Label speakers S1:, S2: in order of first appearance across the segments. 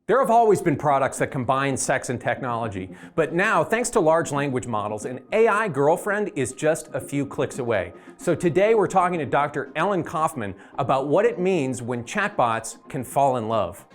S1: There have always been products that combine sex and technology, but now, thanks to large language models, an AI girlfriend is just a few clicks away. So today we're talking to Dr. Ellen Kaufman about what it means when chatbots can fall in love.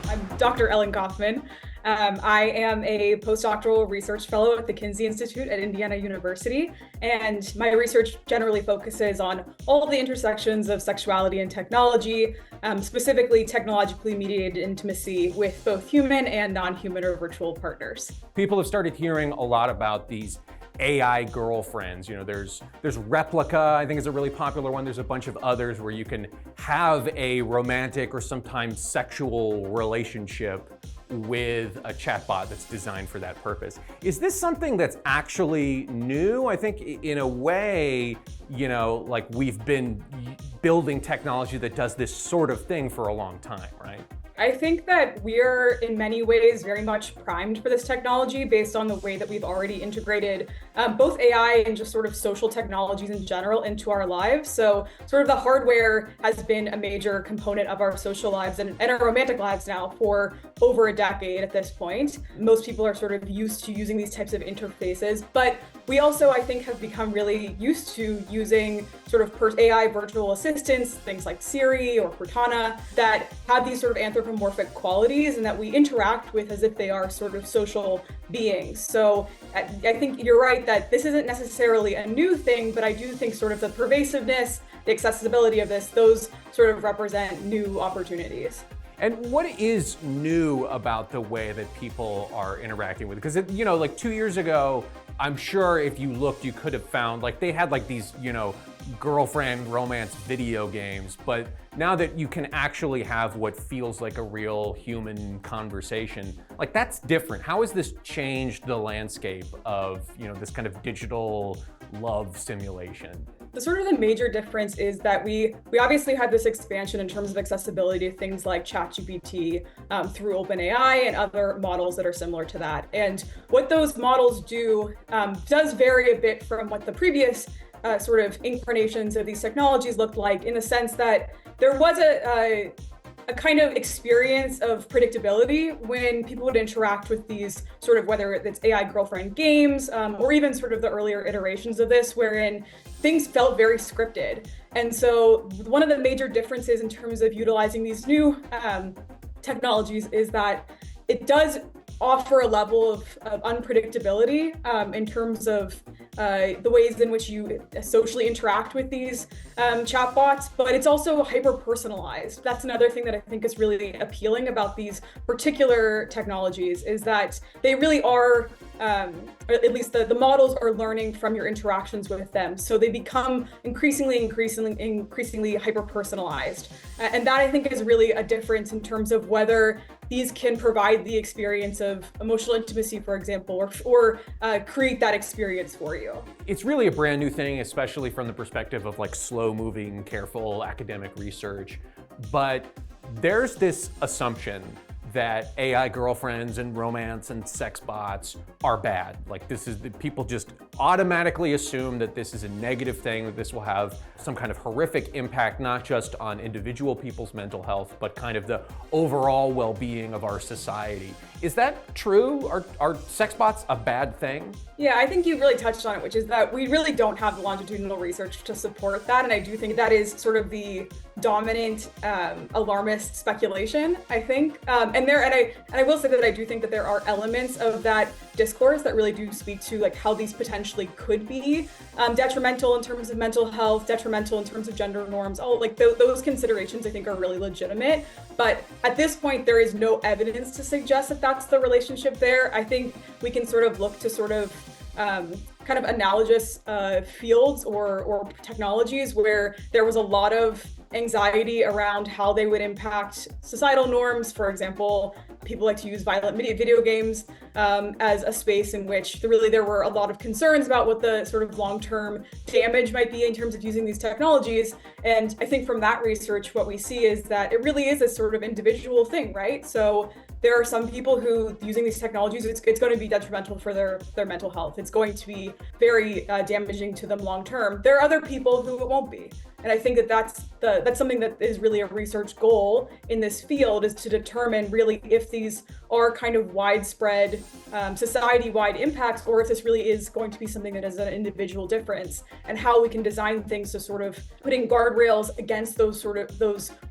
S2: I'm Dr. Ellen Kaufman. I am a postdoctoral research fellow at the Kinsey Institute at Indiana University, and my research generally focuses on all the intersections of sexuality and technology, specifically technologically mediated intimacy with both human and non-human or virtual partners.
S1: People have started hearing a lot about these AI girlfriends. You know, there's Replika, I think is a really popular one. There's a bunch of others where you can have a romantic or sometimes sexual relationship with a chatbot that's designed for that purpose. Is this something that's actually new? I think in a way, you know, like we've been building technology that does this sort of thing for a long time, right?
S2: I think that we're in many ways very much primed for this technology based on the way that we've already integrated both AI and just sort of social technologies in general into our lives. So sort of the hardware has been a major component of our social lives and our romantic lives now for over a decade at this point. Most people are sort of used to using these types of interfaces, but we also, I think, have become really used to using sort of AI virtual assistants, things like Siri or Cortana, that have these sort of anthropomorphic qualities and that we interact with as if they are sort of social beings. So I think you're right that this isn't necessarily a new thing, but I do think sort of the pervasiveness, the accessibility of this, those sort of represent new opportunities.
S1: And what is new about the way that people are interacting with it? Because, you know, like 2 years ago, I'm sure if you looked, you could have found, like, they had like these, you know, girlfriend romance video games, but now that you can actually have what feels like a real human conversation, like that's different. How has this changed the landscape of, you know, this kind of digital love simulation?
S2: The sort of the major difference is that we obviously had this expansion in terms of accessibility to things like ChatGPT through OpenAI and other models that are similar to that. And what those models do does vary a bit from what the previous sort of incarnations of these technologies looked like, in the sense that there was a kind of experience of predictability when people would interact with these sort of, whether it's AI girlfriend games or even sort of the earlier iterations of this, wherein things felt very scripted. And so one of the major differences in terms of utilizing these new technologies is that it does offer a level of unpredictability in terms of the ways in which you socially interact with these chatbots, but it's also hyper-personalized. That's another thing that I think is really appealing about these particular technologies, is that they really are, or at least the models are learning from your interactions with them. So they become increasingly hyper-personalized. And that, I think, is really a difference in terms of whether these can provide the experience of emotional intimacy, for example, or create that experience for you.
S1: It's really a brand new thing, especially from the perspective of like slow-moving, careful academic research. But there's this assumption that AI girlfriends and romance and sex bots are bad. Like people just automatically assume that this is a negative thing, that this will have some kind of horrific impact, not just on individual people's mental health, but kind of the overall well-being of our society. Is that true? Are sex bots a bad thing?
S2: Yeah, I think you really touched on it, which is that we really don't have the longitudinal research to support that. And I do think that is sort of the dominant alarmist speculation, I think. And I will say that I do think that there are elements of that discourse that really do speak to like how these potentially could be detrimental in terms of mental health, detrimental in terms of gender norms. All like those considerations I think are really legitimate. But at this point, there is no evidence to suggest that that's the relationship there. I think we can sort of look to sort of kind of analogous fields or technologies where there was a lot of anxiety around how they would impact societal norms. For example, people like to use violent video games as a space in which there were a lot of concerns about what the sort of long-term damage might be in terms of using these technologies. And I think from that research, what we see is that it really is a sort of individual thing, right? So there are some people who, using these technologies, it's going to be detrimental for their mental health. It's going to be very damaging to them long term. There are other people who it won't be. And I think that that's something that is really a research goal in this field, is to determine really if these are kind of widespread society-wide impacts, or if this really is going to be something that is an individual difference, and how we can design things to sort of putting guardrails against those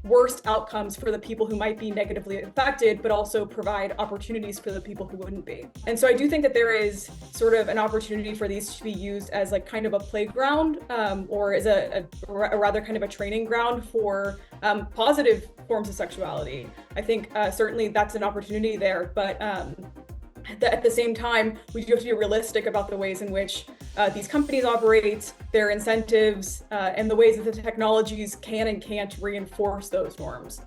S2: worst outcomes for the people who might be negatively affected, but also provide opportunities for the people who wouldn't be. And so I do think that there is sort of an opportunity for these to be used as like kind of a playground, or as a rather kind of a training ground for positive forms of sexuality. I think certainly that's an opportunity there, but at the same time, we do have to be realistic about the ways in which these companies operate, their incentives, and the ways that the technologies can and can't reinforce those norms.